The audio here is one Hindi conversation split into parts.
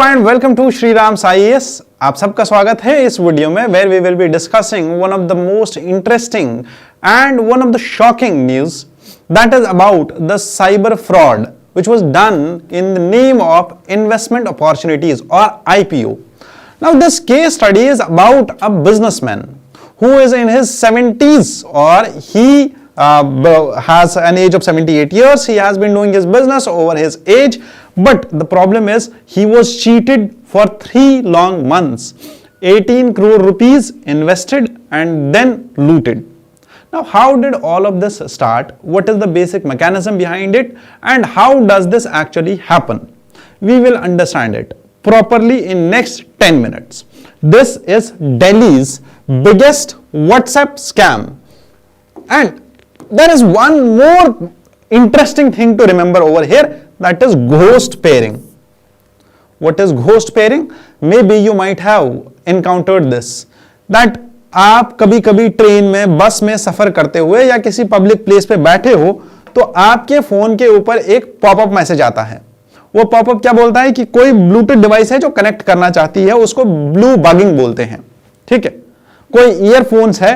And welcome to Shri Ram IAS. आप सबका स्वागत है इस वीडियो में where we will be discussing one of the most interesting and one of the shocking news that is about the cyber fraud which was done in the name of investment opportunities or IPO. Now this case study is about a businessman who is in his 70s or he has an age of 78 years. He has been doing his business over his age, but the problem is he was cheated for 3 long months. 18 crore rupees invested and then looted. Now, how did all of this start? What is the basic mechanism behind it? And how does this actually happen? We will understand it properly in next 10 minutes. This is Delhi's biggest WhatsApp scam. And there is one more interesting thing to remember over here, that is ghost pairing. What is ghost pairing? Maybe you might have encountered this. That आप कभी कभी ट्रेन में, बस में सफर करते हुए या किसी पब्लिक प्लेस पे बैठे हो तो आपके फोन के ऊपर एक पॉपअप मैसेज आता है। वो पॉपअप क्या बोलता है कि कोई ब्लूटूथ डिवाइस है जो कनेक्ट करना चाहती है, उसको ब्लू बगिंग बोलते हैं। ठीक है, कोई ईयरफोन्स है,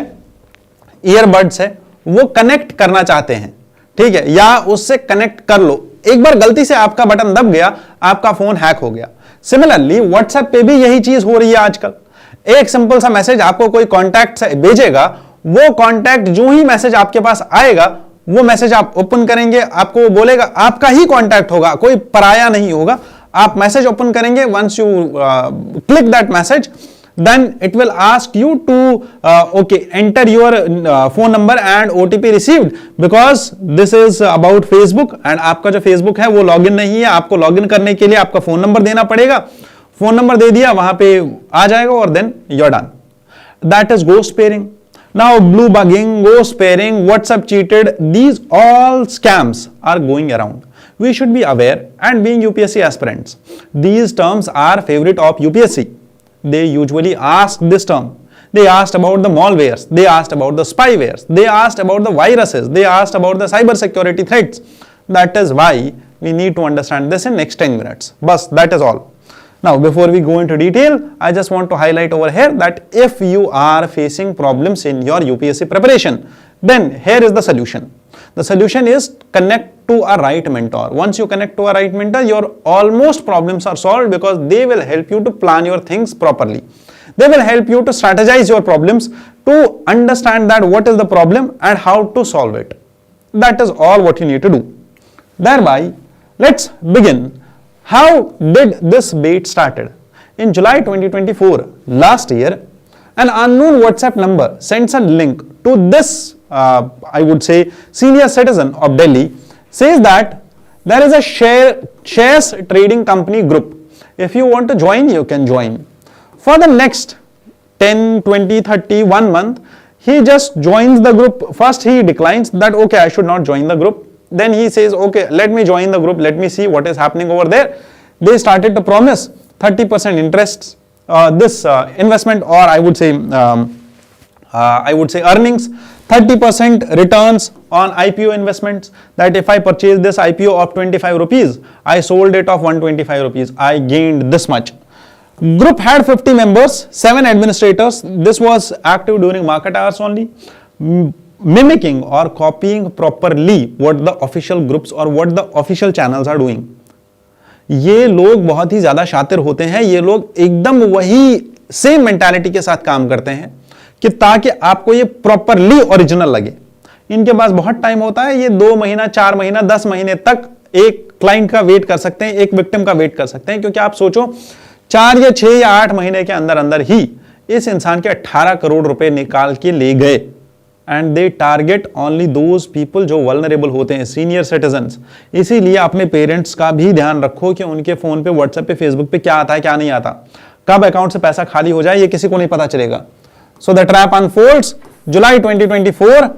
ईयरबड्स है, वो कनेक्ट करना चाहते हैं, ठीक है, या उससे कनेक्ट कर लो। एक बार गलती से आपका बटन दब गया, आपका फोन हैक हो गया। सिमिलरली व्हाट्सएप पे भी यही चीज हो रही है आजकल। एक सिंपल सा मैसेज आपको कोई कॉन्टैक्ट से भेजेगा, वो कॉन्टैक्ट जो ही मैसेज आपके पास आएगा, वो मैसेज आप ओपन करेंगे, आपको वो बोलेगा, आपका ही कॉन्टैक्ट होगा, कोई पराया नहीं होगा। आप मैसेज ओपन करेंगे, once you click that message, then it will ask you to enter your phone number and OTP received, because this is about Facebook and आपका जो Facebook है वो लॉगिन नहीं है। आपको लॉगिन करने के लिए आपका फोन नंबर देना पड़ेगा। फोन नंबर दे दिया, वहां पे आ जाएगा और then you're done. That is ghost pairing. Now blue bugging, ghost pairing, WhatsApp cheated, these all scams are going around. We should be aware, and being UPSC aspirants, these terms are favorite of UPSC. They usually ask this term. They asked about the malwares, they asked about the spywares, they asked about the viruses, they asked about the cyber security threats. That is why we need to understand this in next 10 minutes. Bas, that is all. Now, before we go into detail, I just want to highlight over here that if you are facing problems in your UPSC preparation, then here is the solution. The solution is connect to a right mentor. Once you connect to a right mentor, your almost problems are solved, because they will help you to plan your things properly. They will help you to strategize your problems, to understand that what is the problem and how to solve it. That is all what you need to do. Thereby, let's begin. How did this bait started? In July 2024, last year, an unknown WhatsApp number sends a link to this, I would say, senior citizen of Delhi, says that there is a shares trading company group. If you want to join, you can join. For the next 10, 20, 30, 1 month, he just joins the group. First he declines that, okay, I should not join the group. Then he says, okay, let me join the group, let me see what is happening over there. They started to promise 30% interest, this investment, or I would say earnings, 30% returns on IPO investments, that if I purchase this IPO of 25 rupees, I sold it of 125 rupees, I gained this much. Group had 50 members, 7 administrators. This was active during market hours only, mimicking or copying properly what the official groups or what the official channels are doing. ये लोग बहुत ही ज्यादा शातिर होते हैं। ये लोग एकदम वही सेम मेंटालिटी के साथ काम करते हैं कि ताकि आपको ये प्रॉपरली ओरिजिनल लगे। इनके पास बहुत टाइम होता है, ये 2 महीना, 4 महीना, 10 महीने तक एक क्लाइंट का वेट कर सकते हैं, एक विक्टिम का वेट कर सकते हैं। क्योंकि आप सोचो 4 या 6 या 8 महीने के अंदर अंदर ही इस इंसान के 18 करोड़ रुपए निकाल के ले गए। And they target only those people जो वल्नरेबल होते हैं, सीनियर सिटीजन्स। इसीलिए अपने पेरेंट्स का भी ध्यान रखो कि उनके फोन पे, व्हाट्सएप पे, फेसबुक पे क्या आता है, क्या नहीं आता, कब अकाउंट से पैसा खाली हो जाए, ये किसी को नहीं पता चलेगा। So the trap unfolds. जुलाई 2024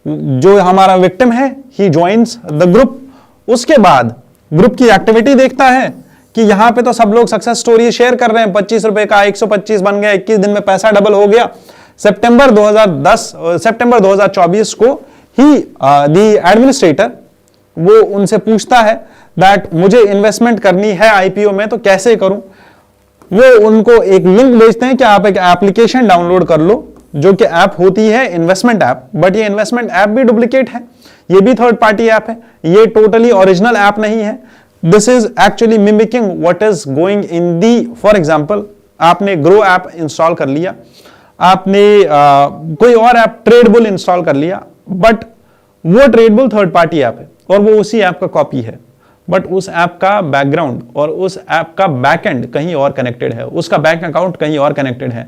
जो हमारा विक्टिम है, ही ज्वाइंस द ग्रुप। उसके बाद ग्रुप की एक्टिविटी देखता है कि यहां पे तो सब लोग सक्सेस स्टोरी शेयर कर रहे हैं, 25 रुपए का 125 बन गया, 21 दिन में पैसा डबल हो गया। सितंबर 2024 को ही द एडमिनिस्ट्रेटर वो उनसे पूछता है दैट मुझे इन्वेस्टमेंट करनी है आईपीओ में तो कैसे करूं, वो उनको एक लिंक भेजते हैं कि आप एक एप्लीकेशन डाउनलोड कर लो, जो कि ऐप होती है इन्वेस्टमेंट ऐप, बट ये इन्वेस्टमेंट ऐप भी डुप्लीकेट है, ये भी थर्ड पार्टी ऐप है, ये टोटली ओरिजिनल ऐप नहीं है। This is actually mimicking what is going in the, for example आपने ग्रो ऐप इंस्टॉल कर लिया, आपने कोई और ऐप ट्रेडबुल इंस्टॉल कर लिया, बट वो ट्रेडबुल थर्ड पार्टी ऐप है और वो उसी ऐप का कॉपी है, बट उस ऐप का बैकग्राउंड और उस ऐप का बैकएंड कहीं और कनेक्टेड है, उसका बैंक अकाउंट कहीं और कनेक्टेड है।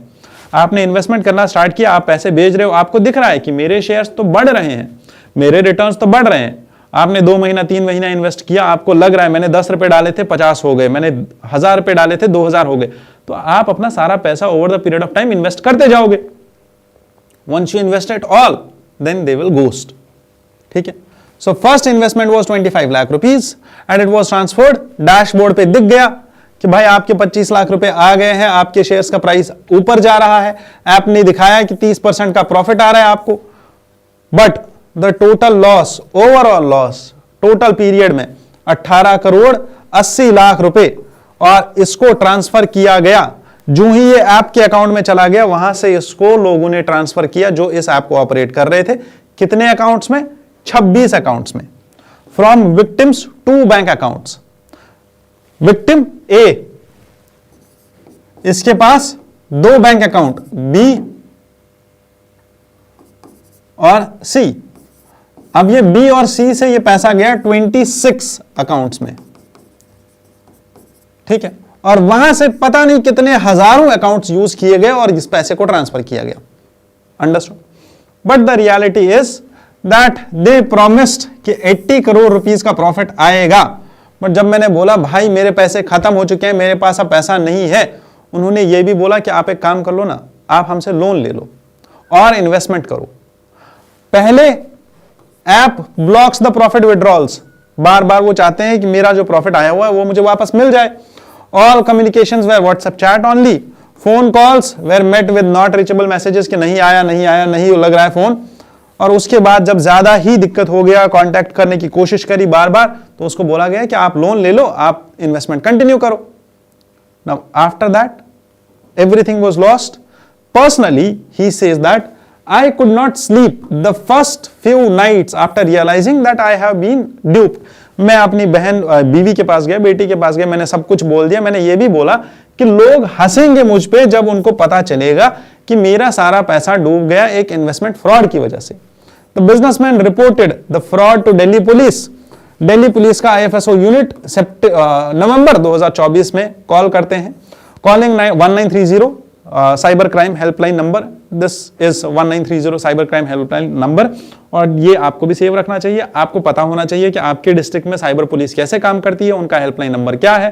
आपने इन्वेस्टमेंट करना स्टार्ट किया, आप पैसे भेज रहे हो, आपको दिख रहा है कि मेरे शेयर्स तो बढ़ रहे हैं, मेरे रिटर्न्स तो बढ़ रहे हैं। आपने 2 महीना 3 महीना इन्वेस्ट किया, आपको लग रहा है मैंने 10 रुपए डाले थे 50 हो गए, मैंने 1000 रुपए डाले थे 2000 हो गए, तो आप अपना सारा पैसा over the period of time invest करते जाओगे। Once you invest it all then they will ghost. ठीक है, so first investment was 25 lakh rupees and it was transferred. Dashboard पे दिख गया कि भाई आपके 25 लाख रुपए आ गए हैं, आपके शेयर्स का प्राइस ऊपर जा रहा है, ऐप ने दिखाया कि 30% का प्रॉफिट आ रहा है आपको, but the total loss, overall loss total period में 18 करोड़ 80 लाख रुपए, और इसको ट्रांसफर किया गया जो ही ये ऐप के अकाउंट में चला गया, वहां से इसको लोगों ने ट्रांसफर किया जो इस ऐप को ऑपरेट कर रहे थे। कितने अकाउंट्स में? 26 अकाउंट्स में, from victims to bank accounts. Victim A, इसके पास 2 बैंक अकाउंट बी और सी। अब ये बी और सी से ये पैसा गया 26 अकाउंट्स में। ठीक है, और वहां से पता नहीं कितने हजारों अकाउंट्स यूज किए गए और इस पैसे को ट्रांसफर किया गया। Understood? But the reality is that they promised कि 80 करोड़ रुपीस का प्रॉफिट आएगा, बट जब मैंने बोला भाई मेरे पैसे खत्म हो चुके हैं, मेरे पास अब पैसा नहीं है, उन्होंने ये भी बोला कि आप एक काम कर लो ना, आप हमसे लोन ले लो और इन्वेस्टमेंट करो। पहले app blocks the profit withdrawals, बार बार वो चाहते हैं कि मेरा जो प्रॉफिट आया हुआ है वो मुझे वापस मिल जाए। All communications were WhatsApp chat only, phone calls were met with not reachable messages कि नहीं आया नहीं आया, नहीं लग रहा है फोन। और उसके बाद जब ज्यादा ही दिक्कत हो गया, कांटेक्ट करने की कोशिश करी बार बार, तो उसको बोला गया कि आप लोन ले लो, आप इन्वेस्टमेंट कंटिन्यू करो। Now after that everything was lost. Personally he says that I could not sleep the first few nights after realizing that I have been duped. मैं अपनी बहन बीवी के पास गया, बेटी के पास गया, मैंने सब कुछ बोल दिया। मैंने ये भी बोला कि लोग हंसेंगे मुझ पे जब उनको पता चलेगा कि मेरा सारा पैसा डूब गया एक इन्वेस्टमेंट फ्रॉड की वजह से। The businessman reported the fraud to Delhi police. Delhi police का IFSO यूनिट नवंबर 2024 में कॉल करते हैं। Calling 1930 cyber crime helpline number, this is 1930 cyber crime helpline number, और ये आपको भी सेव रखना चाहिए। आपको पता होना चाहिए कि आपके डिस्ट्रिक्ट में साइबर पुलिस कैसे काम करती है, उनका हेल्पलाइन नंबर क्या है,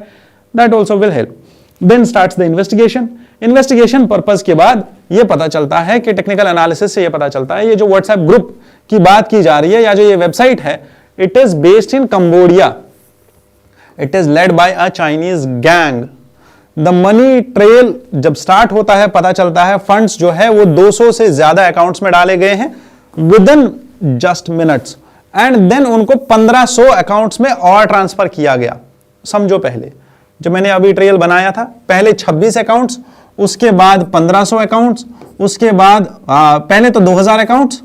that also will help. Then starts the investigation. Investigation purpose के बाद ये पता चलता है कि टेक्निकल एनालिसिस से ये पता चलता है ये जो व्हाट्सएप ग्रुप की बात की जा रही है या जो ये वेबसाइट है, it is based in Cambodia, it is led by a Chinese gang. The money trail जब स्टार्ट होता है, पता चलता है फंड्स जो है वो 200 से ज्यादा अकाउंट्स में डाले गए हैं within just minutes, and then उनको 1500 अकाउंट्स में और ट्रांसफर किया गया। समझो, पहले जो मैंने अभी ट्रेल बनाया था, पहले 26 अकाउंट्स, उसके बाद 1500 अकाउंट्स, उसके बाद पहले तो 2000 अकाउंट्स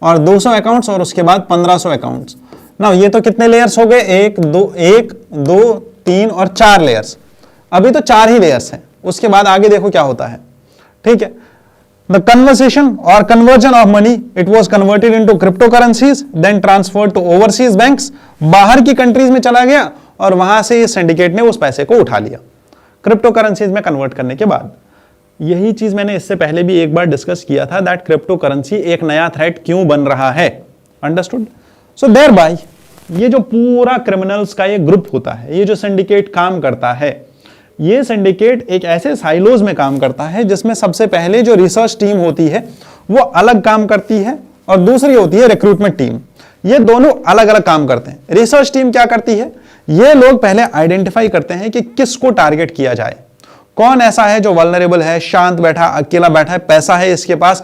और 200 अकाउंट्स, और उसके बाद 1500 अकाउंट्स। ना ये तो कितने लेयर्स हो गए? 1 2 3 और 4 लेयर्स। अभी तो 4 ही लेयर्स हैं, उसके बाद आगे देखो क्या होता है। ठीक है, द कन्वर्सेशन और conversion of money, it was converted into crypto currencies, then transferred to overseas banks. बाहर की कंट्रीज में चला गया और वहां से इस सिंडिकेट ने उस पैसे को उठा लिया क्रिप्टो करेंसीज में कन्वर्ट करने के बाद। यही चीज मैंने इससे पहले भी एक बार डिस्कस किया था, दैट क्रिप्टो करेंसी एक नया थ्रेट क्यों बन रहा है। अंडरस्टूड? सो देयर बाय ये जो पूरा क्रिमिनल्स का ये ग्रुप होता है, ये जो सिंडिकेट काम करता है, ये सिंडिकेट एक ऐसे साइलोज में काम करता है जिसमें सबसे पहले जो रिसर्च टीम होती है वो अलग काम करती है और दूसरी होती है रिक्रूटमेंट टीम। ये दोनों अलग अलग काम करते हैं। रिसर्च टीम क्या करती है, ये लोग पहले आइडेंटिफाई करते हैं कि किसको टारगेट किया जाए, कौन ऐसा है जो वल्नरेबल है, शांत बैठा, अकेला बैठा है, पैसा है इसके पास,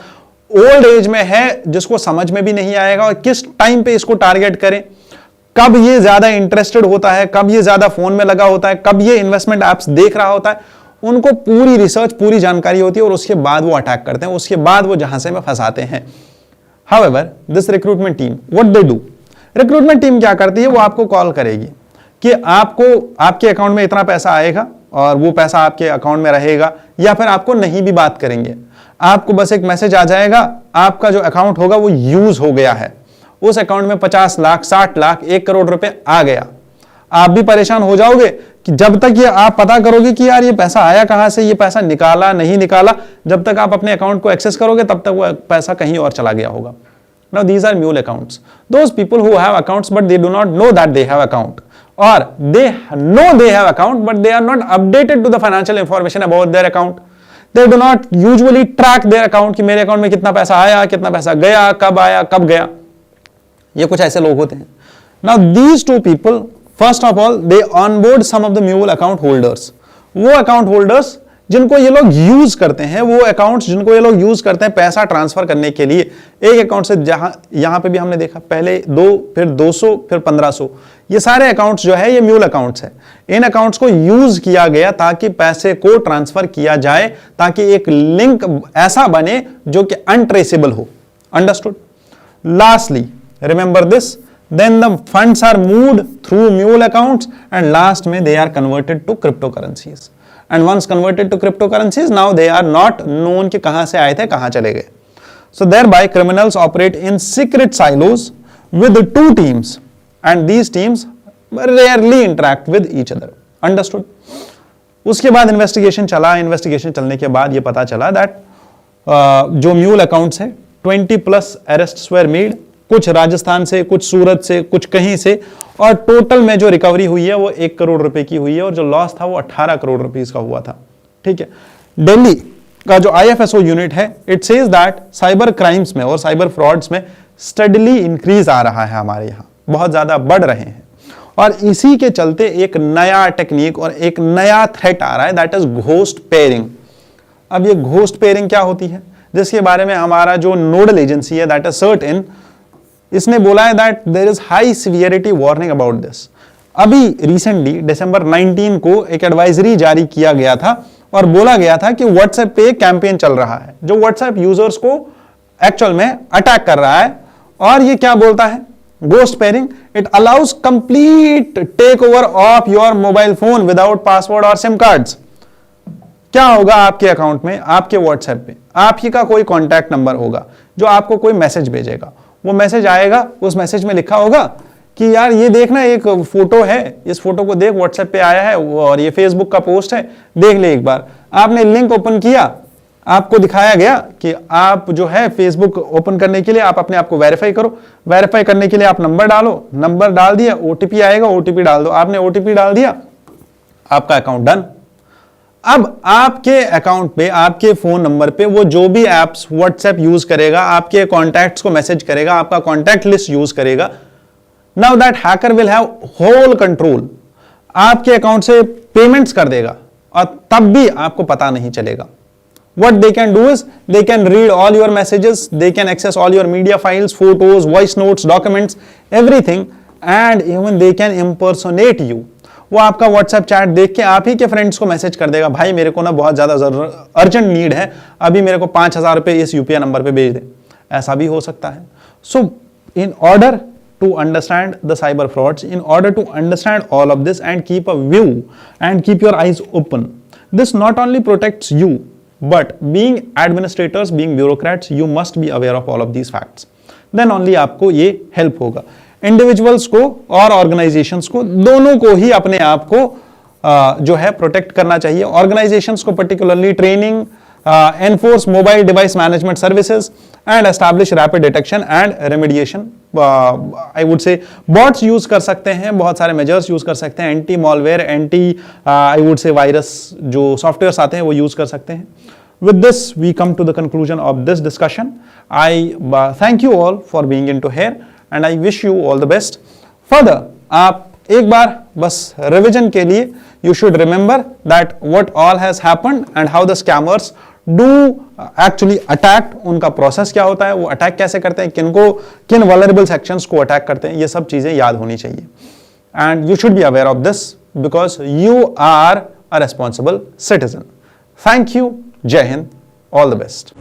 ओल्ड एज में है, जिसको समझ में भी नहीं आएगा, और किस टाइम पे इसको टारगेट करें, कब ये ज्यादा इंटरेस्टेड होता है, कब ये ज्यादा फोन में लगा होता है, कब ये इन्वेस्टमेंट एप्स देख रहा होता है, उनको पूरी रिसर्च, पूरी जानकारी होती है और उसके बाद वो अटैक करते हैं, उसके बाद वो जहां से में फंसाते हैं। However, this recruitment team, what they do? Recruitment team क्या करती है, वो आपको कॉल करेगी कि आपको आपके अकाउंट में इतना पैसा आएगा और वो पैसा आपके अकाउंट में रहेगा, या फिर आपको नहीं भी बात करेंगे, आपको बस एक मैसेज आ जाएगा, आपका जो अकाउंट होगा वो यूज हो गया है, उस अकाउंट में 50 लाख, 60 लाख, 1 करोड़ रुपए आ गया। आप भी परेशान हो जाओगे कि जब तक ये आप पता करोगे कि यार ये पैसा आया कहां से, ये पैसा निकाला नहीं निकाला, जब तक आप अपने अकाउंट को एक्सेस करोगे तब तक वो पैसा कहीं और चला गया होगा। Now these are mule accounts. Those people who have accounts but they do not know that they have account, or they know they have account but they are not updated to the financial information about their account. They do not usually track their account कि मेरे अकाउंट में कितना पैसा आया, कितना पैसा गया, कब आया, कब गया। ये कुछ ऐसे लोग होते हैं। Now these two people, first of all, they onboard some of the mule account holders. वो account holders जिनको ये लोग यूज करते हैं, वो अकाउंट्स जिनको ये लोग यूज करते हैं पैसा ट्रांसफर करने के लिए, एक अकाउंट से, जहां यहां पे भी हमने देखा पहले 2, फिर 200, फिर 1500, ये सारे अकाउंट्स जो है ये म्यूल अकाउंट्स है। इन अकाउंट्स को यूज किया गया ताकि पैसे को ट्रांसफर किया जाए, ताकि एक लिंक ऐसा बने जो कि अनट्रेसेबल हो। Understood? Lastly remember this, then the funds are moved through mule accounts and last में they are converted to cryptocurrencies. And once converted to cryptocurrencies, now they are not known कि कहां से आए थे, कहां चले गए। So thereby criminals operate in secret silos with 2 teams and these teams rarely interact with each other. Understood? उसके बाद इन्वेस्टिगेशन चला, इन्वेस्टिगेशन चलने के बाद ये पता चला दैट जो म्यूल अकाउंट्स है 20+ अरेस्ट्स वर मेड, कुछ राजस्थान से, कुछ सूरत से, कुछ कहीं से, और टोटल में जो रिकवरी हुई है वो 1 करोड़ रुपए की हुई है और जो लॉस था वो 18 करोड़ रुपीस का हुआ था। ठीक है। दिल्ली का जो IFSO यूनिट है, it says that cyber crimes में और साइबर फ्रॉड्स में स्टडीली इंक्रीज आ रहा है, हमारे यहाँ बहुत ज्यादा बढ़ रहे हैं, और इसी के चलते एक नया टेक्निक और एक नया थ्रेट आ रहा है, दैट इज घोस्ट पेयरिंग। अब ये घोस्ट पेयरिंग क्या होती है, जिसके बारे में हमारा जो नोडल एजेंसी है दैट इज सर्टेन, इसने बोला है that there is high severity warning about this. अभी रिसेंटली दिसंबर 19 को एक एडवाइजरी जारी किया गया था और बोला गया था कि व्हाट्सएप पे एक कैंपेन चल रहा है जो व्हाट्सएप यूजर्स को एक्चुअल में अटैक कर रहा है, और ये क्या बोलता है, ghost pairing, it allows complete take over of your mobile phone without password और सिम कार्ड्स। क्या होगा आपके अकाउंट में, आपके व्हाट्सएप पे आप ही का कोई कॉन्टैक्ट नंबर होगा जो आपको कोई मैसेज भेजेगा, वो मैसेज आएगा, उस मैसेज में लिखा होगा कि यार ये देखना एक फोटो है, इस फोटो को देख, व्हाट्सएप पे आया है और ये फेसबुक का पोस्ट है, देख ले एक बार। आपने लिंक ओपन किया, आपको दिखाया गया कि आप जो है फेसबुक ओपन करने के लिए आप अपने आप को वेरीफाई करो, वेरीफाई करने के लिए आप नंबर डालो, नंबर डाल दिया, OTP आएगा, OTP डाल दो, आपने OTP डाल दिया, आपका अकाउंट डन। अब आपके अकाउंट पे, आपके फोन नंबर पे वो जो भी एप्स व्हाट्सएप यूज करेगा, आपके कॉन्टैक्ट्स को मैसेज करेगा, आपका कॉन्टैक्ट लिस्ट यूज करेगा, now that hacker will have whole control, आपके अकाउंट से पेमेंट्स कर देगा और तब भी आपको पता नहीं चलेगा। What they can do is they can read all your messages, they can access all your media files, photos, voice notes, documents, everything, and even they can impersonate you. वो आपका WhatsApp चैट देख के आप ही के फ्रेंड्स को मैसेज कर देगा, भाई मेरे को ना बहुत ज्यादा अर्जेंट नीड है, अभी मेरे को 5000 रुपए इस UPI नंबर पे भेज दे, ऐसा भी हो सकता है। So in order to understand the cyber frauds, in order to understand all of this and keep a view and keep your eyes open, this not only protects you, but being administrators, being bureaucrats, you must be aware of all of these facts. Then only आपको ये हेल्प होगा। इंडिविजुअल्स को और ऑर्गेनाइजेशंस को, दोनों को ही अपने आप को जो है प्रोटेक्ट करना चाहिए। ऑर्गेनाइजेशंस को particularly training, enforce mobile device management services and establish rapid detection and remediation. I would say bots use कर सकते हैं, बहुत सारे मेजर्स यूज कर सकते हैं, anti malware, anti I would say virus जो सॉफ्टवेयर्स आते हैं वो यूज कर सकते हैं। With this, we come to the conclusion of this discussion. I thank you all for being into here, and I wish you all the best. Further, आप एक बार बस revision के लिए, you should remember that what all has happened and how the scammers do actually attack, उनका प्रोसेस क्या होता है, वो अटैक कैसे करते हैं, किन वल्नरेबल सेक्शंस को अटैक करते हैं, ये सब चीजें याद होनी चाहिए. And you should be aware of this because you are a responsible citizen. Thank you. Jai Hind. All the best.